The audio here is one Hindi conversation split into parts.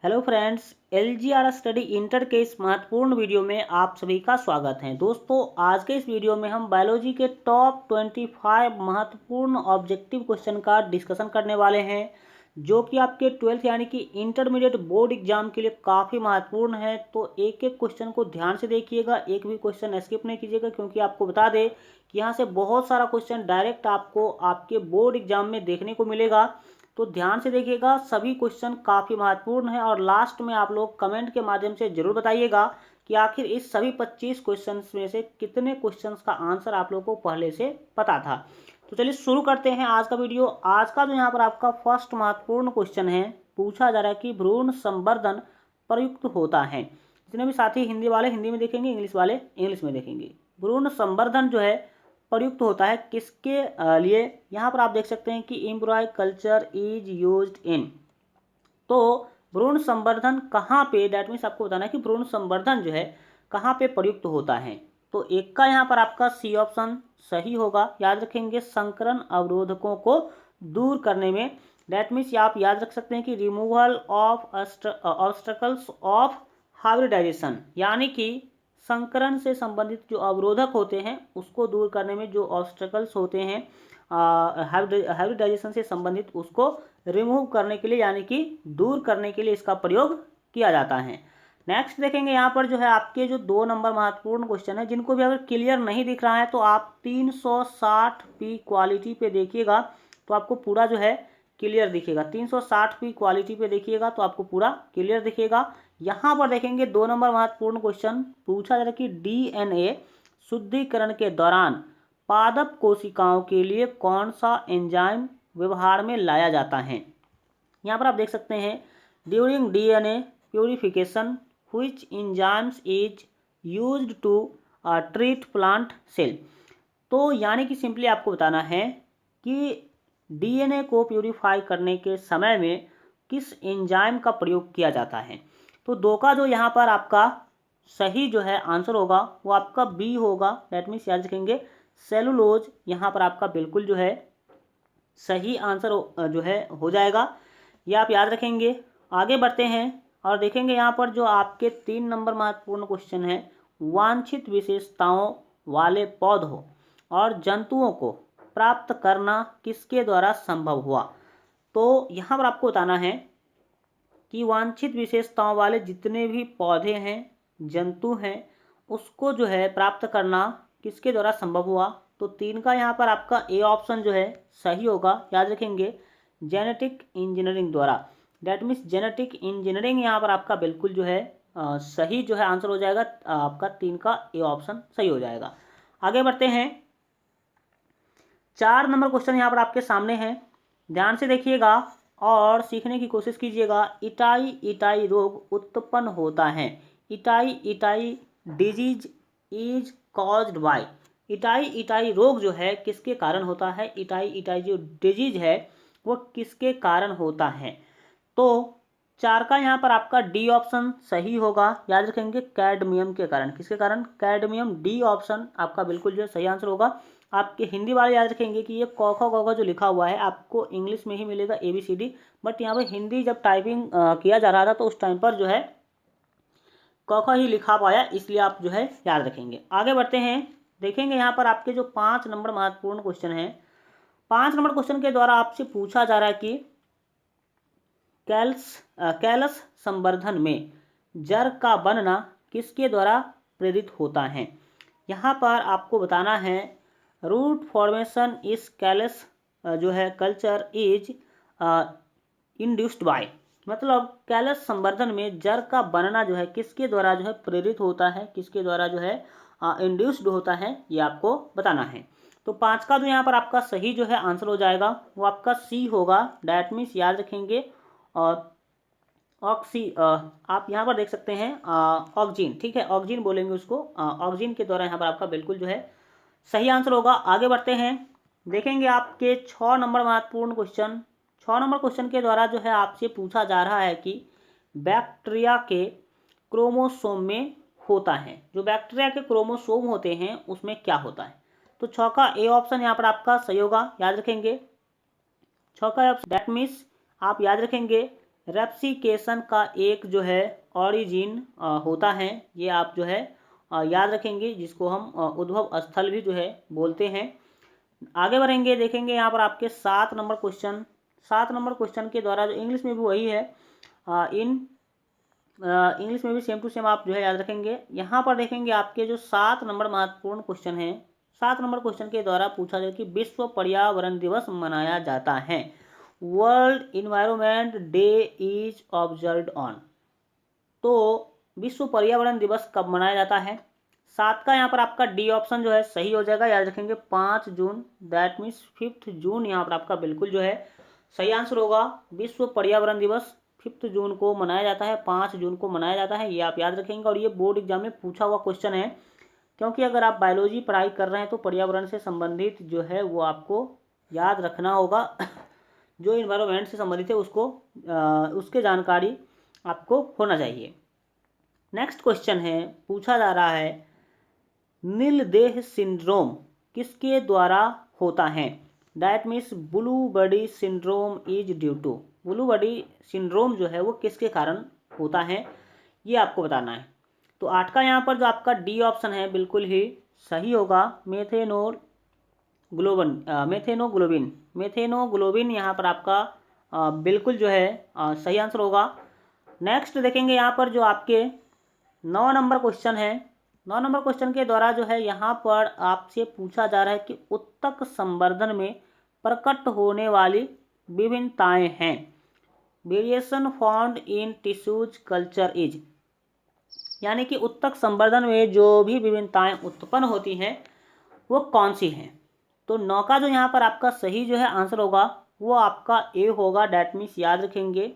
Hello friends, LGR study inter के इस महत्वपूर्ण वीडियो में आप सभी का स्वागत है। दोस्तों, आज के इस वीडियो में हम बायोलॉजी के टॉप 25 महत्वपूर्ण ऑब्जेक्टिव क्वेश्चन का डिस्कशन करने वाले हैं, जो कि आपके 12th यानी कि इंटरमीडिएट बोर्ड एग्जाम के लिए काफ़ी महत्वपूर्ण है। तो एक एक क्वेश्चन को ध्यान से देखिएगा, एक भी क्वेश्चन स्किप नहीं कीजिएगा, क्योंकि आपको बता दें कि यहाँ से बहुत सारा क्वेश्चन डायरेक्ट आपको आपके बोर्ड एग्जाम में देखने को मिलेगा। तो ध्यान से देखिएगा, सभी क्वेश्चन काफ़ी महत्वपूर्ण है और लास्ट में आप लोग कमेंट के माध्यम से जरूर बताइएगा कि आखिर इस सभी 25 क्वेश्चंस में से कितने क्वेश्चंस का आंसर आप लोगों को पहले से पता था। तो चलिए शुरू करते हैं आज का वीडियो। आज का जो यहाँ पर आपका फर्स्ट महत्वपूर्ण क्वेश्चन है, पूछा जा रहा है कि भ्रूण संवर्धन प्रयुक्त होता है। जितने भी साथी हिंदी वाले हिंदी में देखेंगे, इंग्लिश वाले इंग्लिश में देखेंगे। भ्रूण संवर्धन जो है प्रयुक्त होता है किसके लिए, यहाँ पर आप देख सकते हैं कि एम्ब्रॉय कल्चर इज यूज्ड इन। तो भ्रूण संवर्धन कहाँ पे, डैट मीन्स आपको बताना है कि भ्रूण संवर्धन जो है कहाँ पे प्रयुक्त होता है। तो एक का यहाँ पर आपका सी ऑप्शन सही होगा। याद रखेंगे, संकरण अवरोधकों को दूर करने में। डैट मीन्स आप याद रख सकते हैं कि रिमूवल ऑफ ऑब्स्टकल्स ऑफ हाइब्रिडाइजेशन, यानी कि संकरण से संबंधित जो अवरोधक होते हैं उसको दूर करने में, जो ऑब्स्टकल्स होते हैं हाइब्रिडाइजेशन से संबंधित, उसको रिमूव करने के लिए यानी कि दूर करने के लिए इसका प्रयोग किया जाता है। नेक्स्ट देखेंगे, यहाँ पर जो है आपके जो 2 नंबर महत्वपूर्ण क्वेश्चन है, जिनको भी अगर क्लियर नहीं दिख रहा है तो आप 360p क्वालिटी पे देखिएगा तो आपको पूरा जो है क्लियर दिखेगा। 360p क्वालिटी पे देखिएगा तो आपको पूरा क्लियर दिखेगा। यहाँ पर देखेंगे 2 नंबर महत्वपूर्ण क्वेश्चन पूछा जा रहा है कि डीएनए शुद्धिकरण के दौरान पादप कोशिकाओं के लिए कौन सा एंजाइम व्यवहार में लाया जाता है। यहाँ पर आप देख सकते हैं, during DNA purification which enzymes is used to treat plant cell. तो यानी कि सिंपली आपको बताना है कि डीएनए को प्यूरिफाई करने के समय में किस एंजाइम का प्रयोग किया जाता है। तो 2 का जो यहाँ पर आपका सही जो है आंसर होगा वो आपका बी होगा। दैट मीन्स याद रखेंगे सेलुलोज यहाँ पर आपका बिल्कुल जो है सही आंसर जो है हो जाएगा। ये आप याद रखेंगे। आगे बढ़ते हैं और देखेंगे यहाँ पर जो आपके 3 नंबर महत्वपूर्ण क्वेश्चन है, वांछित विशेषताओं वाले पौधों और जंतुओं को प्राप्त करना किसके द्वारा संभव हुआ। तो यहाँ पर आपको बताना है कि वांछित विशेषताओं वाले जितने भी पौधे हैं, जंतु हैं, उसको जो है प्राप्त करना किसके द्वारा संभव हुआ। तो 3 का यहाँ पर आपका ए ऑप्शन जो है सही होगा। याद रखेंगे, जेनेटिक इंजीनियरिंग द्वारा। डैट मीन्स जेनेटिक इंजीनियरिंग यहाँ पर आपका बिल्कुल जो है सही जो है आंसर हो जाएगा। आपका 3 का ए ऑप्शन सही हो जाएगा। आगे बढ़ते हैं, 4 नंबर क्वेश्चन यहाँ पर आपके सामने है, ध्यान से देखिएगा और सीखने की कोशिश कीजिएगा। इटाई इटाई रोग उत्पन्न होता है। Itai itai disease is caused by. Itai itai रोग जो है किसके कारण होता है, इटाई इटाई जो डिजीज है वो किसके कारण होता है। तो 4 का यहाँ पर आपका डी ऑप्शन सही होगा। याद रखेंगे, कैडमियम के कारण। किसके कारण, कैडमियम। डी ऑप्शन आपका बिल्कुल जो सही आंसर होगा। आपके हिंदी वाले याद रखेंगे कि ये क ख ग घ जो लिखा हुआ है आपको इंग्लिश में ही मिलेगा ABCD, बट यहाँ पर हिंदी जब टाइपिंग किया जा रहा था तो उस टाइम पर जो है क ख ही लिखा पाया, इसलिए आप जो है याद रखेंगे। आगे बढ़ते हैं, देखेंगे यहाँ पर आपके जो 5 नंबर महत्वपूर्ण क्वेश्चन है, 5 नंबर क्वेश्चन के द्वारा आपसे पूछा जा रहा है कि कैलस संवर्धन में जड़ का बनना किसके द्वारा प्रेरित होता है। यहाँ पर आपको बताना है, रूट फॉर्मेशन इस कैलस जो है कल्चर इज इंड्यूस्ड बाय। मतलब कैलस संवर्धन में जड़ का बनना जो है किसके द्वारा जो है प्रेरित होता है, किसके द्वारा जो है इंड्यूस्ड होता है, ये आपको बताना है। तो 5 का जो यहाँ पर आपका सही जो है आंसर हो जाएगा वो आपका सी होगा। डैट मीन्स याद रखेंगे और आप यहाँ पर देख सकते हैं ऑक्जीन, ठीक है, ऑक्जीन बोलेंगे उसको, ऑक्जीन के द्वारा यहाँ पर आपका बिल्कुल जो है सही आंसर होगा। आगे बढ़ते हैं, देखेंगे आपके 6 नंबर महत्वपूर्ण क्वेश्चन। 6 नंबर क्वेश्चन के द्वारा जो है आपसे पूछा जा रहा है कि बैक्टीरिया के क्रोमोसोम में होता है, जो बैक्टीरिया के क्रोमोसोम होते हैं उसमें क्या होता है। तो 6 का ए ऑप्शन यहाँ पर आपका सही होगा। याद रखेंगे 6 का ऑप्शन, दैट मीन्स आप याद रखेंगे रेप्सिकेशन का एक जो है ऑरिजिन होता है, ये आप जो है याद रखेंगे, जिसको हम उद्भव स्थल भी जो है बोलते हैं। आगे बढ़ेंगे, देखेंगे यहाँ पर आपके 7 नंबर क्वेश्चन। 7 नंबर क्वेश्चन के द्वारा जो इंग्लिश में भी वही है, इंग्लिश में भी सेम टू सेम आप जो है याद रखेंगे। यहाँ पर देखेंगे आपके जो 7 नंबर महत्वपूर्ण क्वेश्चन हैं, 7 नंबर क्वेश्चन के द्वारा पूछा जाए कि विश्व पर्यावरण दिवस मनाया जाता है, world environment day is observed on. तो विश्व पर्यावरण दिवस कब मनाया जाता है? 7 का यहाँ पर आपका डी ऑप्शन जो है सही हो जाएगा, याद रखेंगे 5 जून, दैट मीन्स 5 जून यहाँ पर आपका बिल्कुल जो है सही आंसर होगा। विश्व पर्यावरण दिवस 5 जून को मनाया जाता है, 5 जून को मनाया जाता है, ये आप याद रखेंगे। और ये बोर्ड एग्जाम में पूछा हुआ क्वेश्चन है, क्योंकि अगर आप बायोलॉजी पढ़ाई कर रहे हैं तो पर्यावरण से संबंधित जो है वो आपको याद रखना होगा। जो इन्वायरमेंट से संबंधित है उसको उसके जानकारी आपको होना चाहिए। नेक्स्ट क्वेश्चन है, पूछा जा रहा है नीलदेह सिंड्रोम किसके द्वारा होता है? That means blue body syndrome is due to, blue body syndrome जो है वो किसके कारण होता है, ये आपको बताना है। तो 8 का यहाँ पर जो आपका डी ऑप्शन है बिल्कुल ही सही होगा, मेथेनोग्लोबिन यहाँ पर आपका बिल्कुल जो है सही आंसर होगा। नेक्स्ट देखेंगे यहाँ पर जो आपके 9 नंबर क्वेश्चन है। 9 नंबर क्वेश्चन के द्वारा जो है यहाँ पर आपसे पूछा जा रहा है कि उत्तक संवर्धन में प्रकट होने वाली विभिन्नताएं हैं, variation found in tissues culture is, यानी कि उत्तक संवर्धन में जो भी विभिन्नताएं उत्पन्न होती हैं वो कौन सी हैं। तो 9 का जो यहाँ पर आपका सही जो है आंसर होगा वो आपका ए होगा, डैट मीन्स याद रखेंगे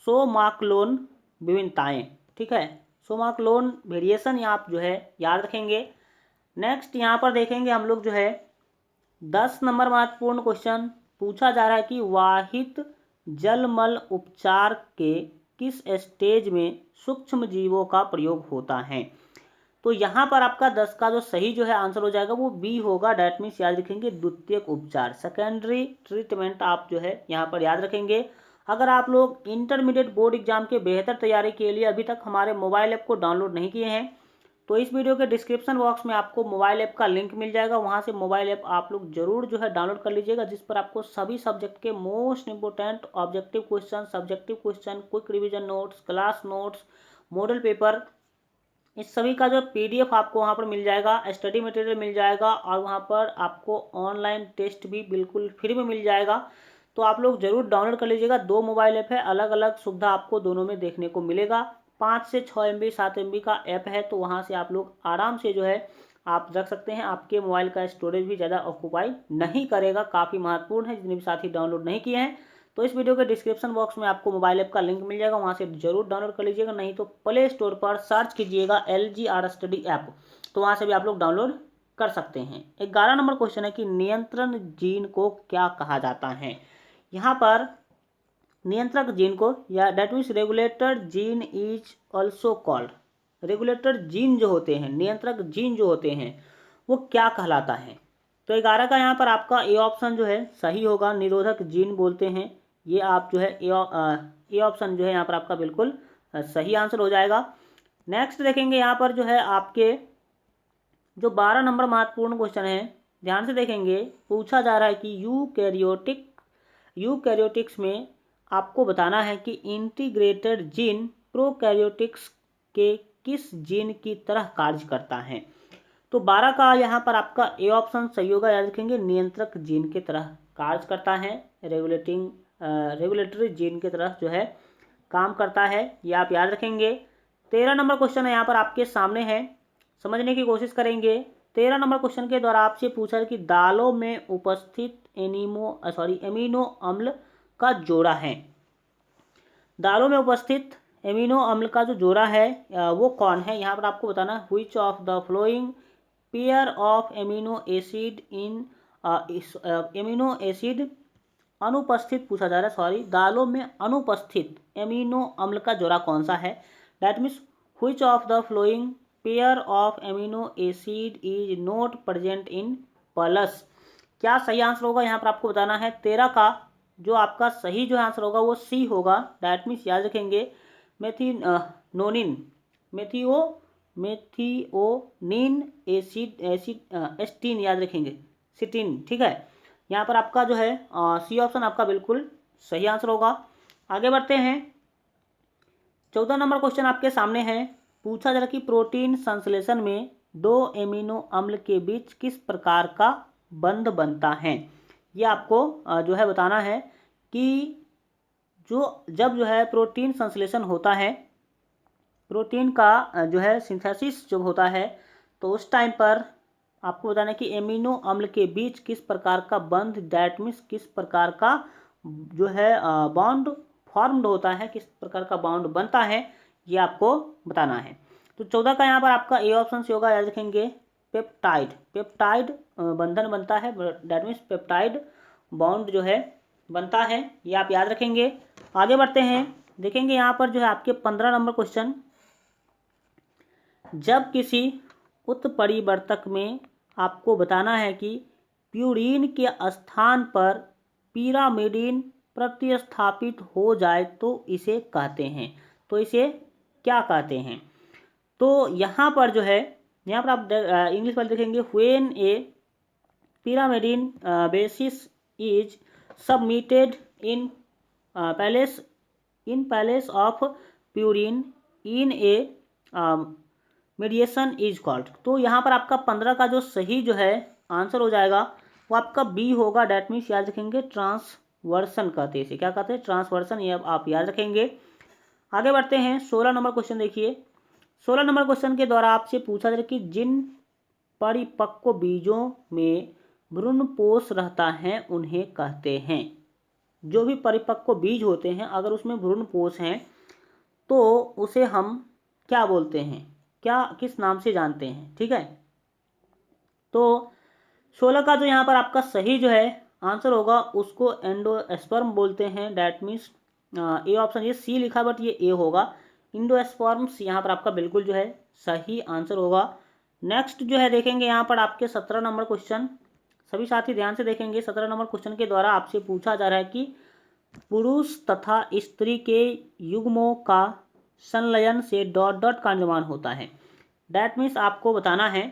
सोमाक्लोन विभिन्नताएं, ठीक है, सोमाक्लोन वेरिएशन यहाँ आप जो है याद रखेंगे। नेक्स्ट यहाँ पर देखेंगे हम लोग जो है 10 नंबर महत्वपूर्ण क्वेश्चन पूछा जा रहा है कि वाहित जलमल उपचार के किस स्टेज में सूक्ष्म जीवों का प्रयोग होता है? तो यहाँ पर आपका 10 का जो सही जो है आंसर हो जाएगा वो बी होगा, डैट मीन्स याद रखेंगे द्वितीयक उपचार, सेकेंडरी ट्रीटमेंट आप जो है यहाँ पर याद रखेंगे। अगर आप लोग इंटरमीडिएट बोर्ड एग्जाम के बेहतर तैयारी के लिए अभी तक हमारे मोबाइल ऐप को डाउनलोड नहीं किए हैं तो इस वीडियो के डिस्क्रिप्शन बॉक्स में आपको मोबाइल ऐप का लिंक मिल जाएगा, वहाँ से मोबाइल ऐप आप लोग जरूर जो है डाउनलोड कर लीजिएगा, जिस पर आपको सभी सब्जेक्ट के most important objective question, subjective question, quick revision notes, class notes, model paper, इस सभी का जो पीडीएफ आपको वहाँ पर मिल जाएगा, स्टडी मटेरियल मिल जाएगा और वहाँ पर आपको ऑनलाइन टेस्ट भी बिल्कुल फ्री में मिल जाएगा। तो आप लोग जरूर डाउनलोड कर लीजिएगा। 2 मोबाइल ऐप है, अलग अलग सुविधा आपको दोनों में देखने को मिलेगा। 5 से 6 MB 7 MB का ऐप है, तो वहाँ से आप लोग आराम से जो है आप रख सकते हैं। आपके मोबाइल का स्टोरेज भी ज़्यादा ऑक्यूपाई नहीं करेगा, काफ़ी महत्वपूर्ण है। जितने भी साथी डाउनलोड नहीं किए हैं तो इस वीडियो के डिस्क्रिप्शन बॉक्स में आपको मोबाइल ऐप का लिंक मिल जाएगा, वहाँ से जरूर डाउनलोड कर लीजिएगा। नहीं तो प्ले स्टोर पर सर्च कीजिएगा LGR स्टडी ऐप, तो वहाँ से भी आप लोग डाउनलोड कर सकते हैं। 11 नंबर क्वेश्चन है कि नियंत्रण जीन को क्या कहा जाता है? यहाँ पर नियंत्रक जीन को, या that means regulator gene is also called, regulator gene जो होते हैं, नियंत्रक जीन जो होते हैं वो क्या कहलाता है? तो 11 का यहाँ पर आपका ए ऑप्शन जो है सही होगा, निरोधक जीन बोलते हैं, ये आप जो है ए ऑप्शन जो है यहाँ पर आपका बिल्कुल सही आंसर हो जाएगा। नेक्स्ट देखेंगे यहाँ पर जो है आपके जो 12 नंबर महत्वपूर्ण क्वेश्चन है, ध्यान से देखेंगे। पूछा जा रहा है कि यूकैरियोटिक्स में आपको बताना है कि इंटीग्रेटेड जीन प्रोकैरियोटिक्स के किस जीन की तरह कार्य करता है? तो 12 का यहाँ पर आपका ए ऑप्शन सही होगा, याद रखेंगे नियंत्रक जीन की तरह कार्य करता है, रेगुलेटरी जीन की तरह जो है काम करता है, ये आप याद रखेंगे। 13 नंबर क्वेश्चन है यहाँ पर आपके सामने है, समझने की कोशिश करेंगे। 13 नंबर क्वेश्चन के द्वारा आपसे पूछा है कि दालों में उपस्थित एमिनो अम्ल का जोड़ा है, दालों में उपस्थित एमिनो अम्ल का जो जोड़ा है वो कौन है? यहाँ पर आपको बताना है which of the flowing pair of amino acid in amino acid अनुपस्थित पूछा जा रहा है, दालों में अनुपस्थित एमिनो अम्ल का जोड़ा कौन सा है? That means which of the flowing pair of amino acid is not present in pulse. क्या सही आंसर होगा यहाँ पर आपको बताना है। 13 का जो आपका सही जो आंसर होगा वो सी होगा। डैट मीन्स याद रखेंगे मेथिनोनिन, मेथिओनिन एस्टीन याद रखेंगे, सिटीन, ठीक है। यहाँ पर आपका जो है सी ऑप्शन आपका बिल्कुल सही आंसर होगा। आगे बढ़ते हैं। 14 नंबर क्वेश्चन आपके सामने है। पूछा जा रहा कि प्रोटीन संश्लेषण में दो एमिनो अम्ल के बीच किस प्रकार का बंध बनता है। ये आपको जो है बताना है कि जब जो है प्रोटीन संश्लेषण होता है, प्रोटीन का जो है सिंथेसिस जब होता है, तो उस टाइम पर आपको बताना है कि एमिनो अम्ल के बीच किस प्रकार का बंध, दैट मीन्स किस प्रकार का जो है बॉन्ड फॉर्म्ड होता है, किस प्रकार का बॉन्ड बनता है, ये आपको बताना है। तो 14 का यहाँ पर आपका ए ऑप्शन से होगा, याद रखेंगे पेप्टाइड, पेप्टाइड बंधन बनता है, दैट मीन्स पेप्टाइड बॉन्ड जो है बनता है, ये आप याद रखेंगे। आगे बढ़ते हैं। देखेंगे यहाँ पर जो है आपके 15 नंबर क्वेश्चन, जब किसी उत्परिवर्तक में आपको बताना है कि प्यूरीन के स्थान पर पिरामिडीन प्रतिस्थापित हो जाए तो इसे कहते हैं, तो इसे क्या कहते हैं। तो यहाँ पर जो है, यहाँ पर आप इंग्लिश वाले देखेंगे, when A pyrimidine basis is submitted in palace of purine in A mediation is called. तो यहाँ पर आपका 15 का जो सही जो है आंसर हो जाएगा वो आपका बी होगा। डैट मीन्स याद रखेंगे ट्रांसवर्सन कहते हैं इसे, क्या कहते हैं, ट्रांसवर्सन, ये आप याद रखेंगे। आगे बढ़ते हैं। 16 नंबर क्वेश्चन देखिए। 16 नंबर क्वेश्चन के द्वारा आपसे पूछा जाए कि जिन परिपक्व बीजों में भ्रूणपोष रहता है उन्हें कहते हैं। जो भी परिपक्व बीज होते हैं अगर उसमें भ्रूणपोष हैं तो उसे हम क्या बोलते हैं, क्या किस नाम से जानते हैं, ठीक है। तो 16 का जो यहाँ पर आपका सही जो है आंसर होगा उसको एंडोस्पर्म बोलते हैं। डैट मीन्स ए ऑप्शन, ये सी लिखा बट ये ए होगा, इंडोस्पर्म्स यहाँ पर आपका बिल्कुल जो है सही आंसर होगा। नेक्स्ट जो है देखेंगे यहाँ पर आपके 17 नंबर क्वेश्चन, सभी साथी ध्यान से देखेंगे। 17 नंबर क्वेश्चन के द्वारा आपसे पूछा जा रहा है कि पुरुष तथा स्त्री के युग्मों का संलयन से डॉट डॉट का निर्माण होता है। डैट मीन्स आपको बताना है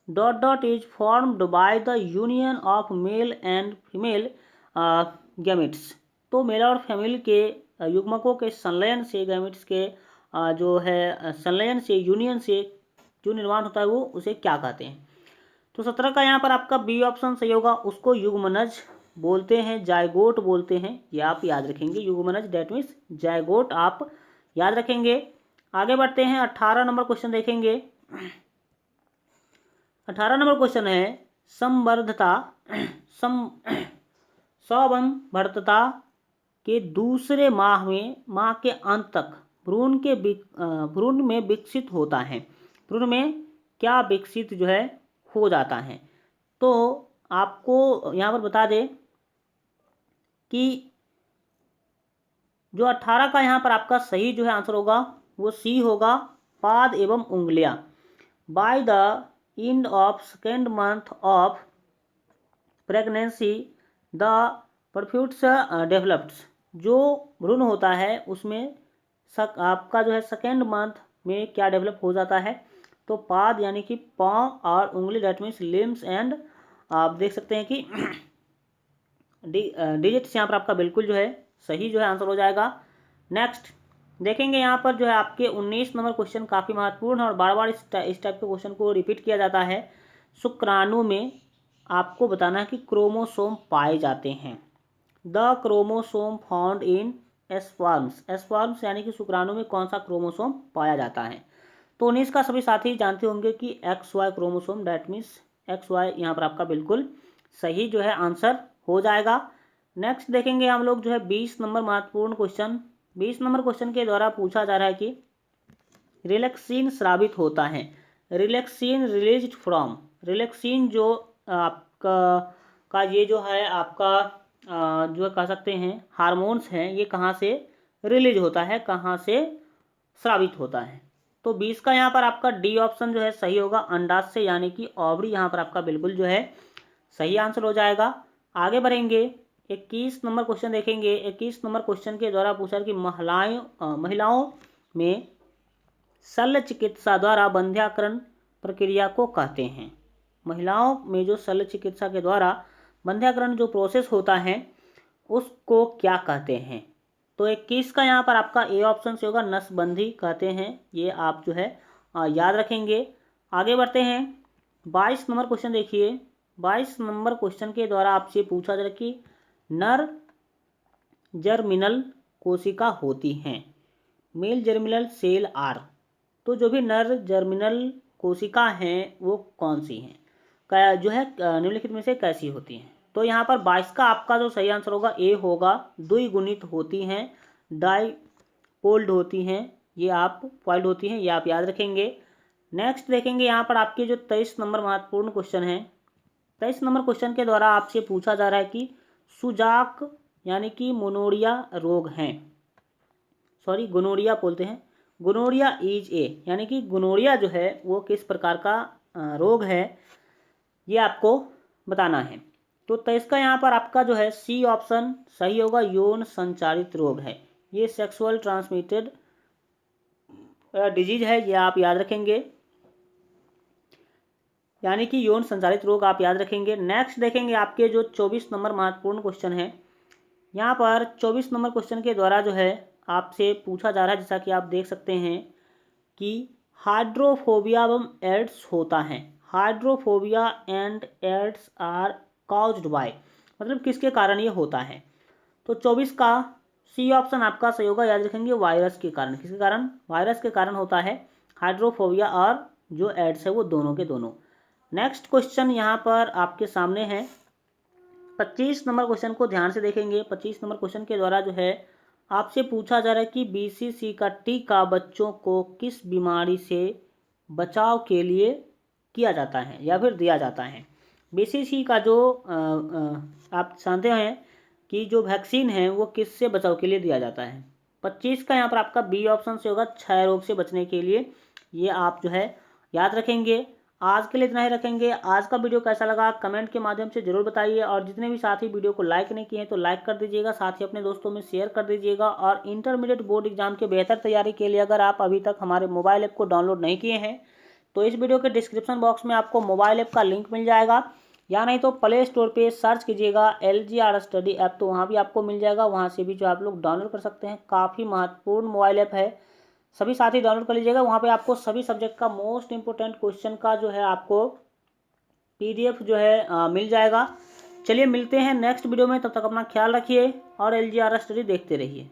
dot dot is formed by the union of male and female gametes. तो मेल और फीमेल के युग्मकों के संलयन से, गैमेट्स के जो है संलयन से, यूनियन से जो निर्माण होता है वो उसे क्या कहते हैं। तो 17 का यहाँ पर आपका बी ऑप्शन सही होगा, उसको युग्मनज बोलते हैं, जायगोट बोलते हैं, ये आप याद रखेंगे। युग्मनज डैट मीन्स जायगोट आप याद रखेंगे। आगे बढ़ते हैं। 18 नंबर क्वेश्चन देखेंगे। 18 नंबर क्वेश्चन है संवर्धता संवर्धता के दूसरे माह के अंत तक भ्रूण में विकसित होता है। भ्रूण में क्या विकसित जो है हो जाता है। तो आपको यहाँ पर बता दें कि जो 18 का यहाँ पर आपका सही जो है आंसर होगा वो सी होगा, पाद एवं उंगलियां। By the end of second month of pregnancy the foetus develops. जो भ्रूण होता है उसमें आपका जो है सेकेंड मंथ में क्या डेवलप हो जाता है, तो पाद यानी कि पाँव और उंगली, डेट मीन्स लिम्स एंड आप देख सकते हैं कि डिजिट्स यहाँ पर आपका बिल्कुल जो है सही जो है आंसर हो जाएगा। नेक्स्ट देखेंगे यहाँ पर जो है आपके 19 नंबर क्वेश्चन काफ़ी महत्वपूर्ण है और बार बार इस टाइप के क्वेश्चन को रिपीट किया जाता है। शुक्राणु में आपको बताना है कि क्रोमोसोम पाए जाते हैं। द क्रोमोसोम फाउंड इन एस्पर्म्स, एस्पर्म्स यानी कि शुक्राणु में कौन सा क्रोमोसोम पाया जाता है। तो 19 का सभी साथी जानते होंगे कि XY chromosome, that means XY यहाँ पर आपका बिल्कुल सही जो है आंसर हो जाएगा। नेक्स्ट देखेंगे हम लोग जो है 20 नंबर महत्वपूर्ण क्वेश्चन। 20 नंबर क्वेश्चन के द्वारा पूछा जा रहा है कि रिलैक्सिन स्रावित होता है। रिलैक्सिन रिलीज्ड फ्रॉम, रिलैक्सिन जो आपका ये जो है आपका जो कह सकते हैं हार्मोन्स हैं, ये कहाँ से रिलीज होता है, कहाँ से स्रावित होता है। तो 20 का यहाँ पर आपका डी ऑप्शन जो है सही होगा, अंडाशय से यानी कि ओवरी यहाँ पर आपका बिल्कुल जो है सही आंसर हो जाएगा। आगे बढ़ेंगे। 21 नंबर क्वेश्चन देखेंगे। 21 नंबर क्वेश्चन के द्वारा पूछा कि महिलाओं में शल्य चिकित्सा द्वारा बंध्याकरण प्रक्रिया को कहते हैं। महिलाओं में जो शल्य चिकित्सा के द्वारा बंध्याकरण जो प्रोसेस होता है उसको क्या कहते हैं? तो 21 का यहाँ पर आपका ए ऑप्शन से होगा, नसबंदी कहते हैं। ये आप जो है याद रखेंगे। आगे बढ़ते हैं। 22 नंबर क्वेश्चन देखिए। 22 नंबर क्वेश्चन के द्वारा आपसे पूछा जा रहा है कि नर जर्मिनल कोशिका होती हैं, मेल जर्मिनल सेल आर। तो जो भी नर जर्मिनल कोशिका हैं वो कौन सी हैं, जो है निम्नलिखित में से कैसी होती हैं? तो यहाँ पर 22 का आपका जो सही आंसर होगा ए होगा, द्विगुणित होती हैं, डाईपोल्ड होती हैं, ये आप पॉइल्ड होती हैं, ये आप याद रखेंगे। नेक्स्ट देखेंगे यहाँ पर आपके जो 23 नंबर महत्वपूर्ण क्वेश्चन है। 23 नंबर क्वेश्चन के द्वारा आपसे पूछा जा रहा है कि सुजाक यानी कि मोनोरिया रोग हैं, सॉरी गोनोरिया बोलते हैं, गोनोरिया इज ए, यानी कि गोनोरिया जो है वो किस प्रकार का रोग है ये आपको बताना है। तो 23 का यहाँ पर आपका जो है सी ऑप्शन सही होगा, यौन संचारित रोग है, ये सेक्सुअल ट्रांसमिटेड डिजीज है, ये आप याद रखेंगे, यानी कि यौन संचारित रोग आप याद रखेंगे। नेक्स्ट देखेंगे आपके जो 24 नंबर महत्वपूर्ण क्वेश्चन है। यहाँ पर 24 नंबर क्वेश्चन के द्वारा जो है आपसे पूछा जा रहा है, जैसा कि आप देख सकते हैं कि हाइड्रोफोबिया एवं एड्स होता है। Hydrophobia and AIDS are caused by, मतलब किसके कारण ये होता है? तो 24 का सी ऑप्शन आपका सही होगा, याद रखेंगे, वायरस के कारण। किसके कारण? वायरस के कारण होता है हाइड्रोफोबिया और जो एड्स है वो दोनों के दोनों। नेक्स्ट क्वेश्चन यहाँ पर आपके सामने है। 25 नंबर क्वेश्चन को ध्यान से देखेंगे। 25 नंबर क्वेश्चन के द्वारा जो है आपसे पूछा जा रहा है कि BCG का टीका बच्चों को किस बीमारी से बचाव के लिए किया जाता है या फिर दिया जाता है? BCG का जो आप जानते हैं कि जो वैक्सीन है वो किससे बचाव के लिए दिया जाता है? 25 का यहाँ पर आपका बी ऑप्शन से होगा, क्षय रोग से बचने के लिए, ये आप जो है याद रखेंगे। आज के लिए इतना ही रखेंगे। आज का वीडियो कैसा लगा कमेंट के माध्यम से जरूर बताइए, और जितने भी साथी वीडियो को लाइक नहीं किए हैं तो लाइक कर दीजिएगा, साथ ही अपने दोस्तों में शेयर कर दीजिएगा। और इंटरमीडिएट बोर्ड एग्जाम के बेहतर तैयारी के लिए अगर आप अभी तक हमारे मोबाइल ऐप को डाउनलोड नहीं किए हैं तो इस वीडियो के डिस्क्रिप्शन बॉक्स में आपको मोबाइल ऐप का लिंक मिल जाएगा, या नहीं तो प्ले स्टोर पे सर्च कीजिएगा LGR स्टडी ऐप, तो वहाँ भी आपको मिल जाएगा, वहाँ से भी जो आप लोग डाउनलोड कर सकते हैं। काफ़ी महत्वपूर्ण मोबाइल ऐप है, सभी साथी डाउनलोड कर लीजिएगा। वहाँ पे आपको सभी सब्जेक्ट का मोस्ट इंपोर्टेंट क्वेश्चन का जो है आपको PDF जो है मिल जाएगा। चलिए मिलते हैं नेक्स्ट वीडियो में, तब तक अपना ख्याल रखिए और LGR स्टडी देखते रहिए।